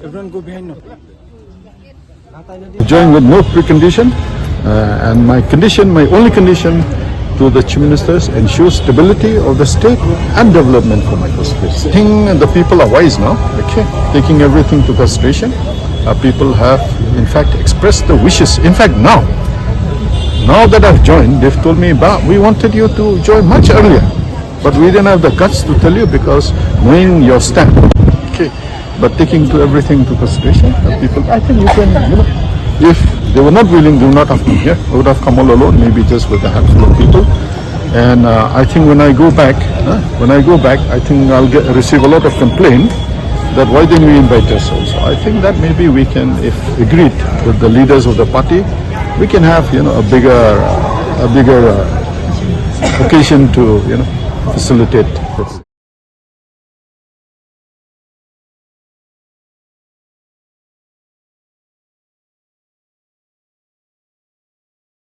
Everyone go behind now. Join with no precondition, and my only condition to the Chief Ministers, ensure stability of the state and development for my constituency. I think the people are wise now, okay, taking everything to consideration. People have in fact expressed the wishes. In fact, now that I've joined, they've told me, we wanted you to join much earlier, but we didn't have the guts to tell you because knowing your stand, okay. But taking to everything to consideration, people, I think you can, if they were not willing, they would not have come here. I would have come all alone, maybe just with a handful of people. And I think when I go back, I think I'll receive a lot of complaint that why didn't we invite us also. I think that maybe we can, if agreed with the leaders of the party, we can have, a bigger occasion to, facilitate this.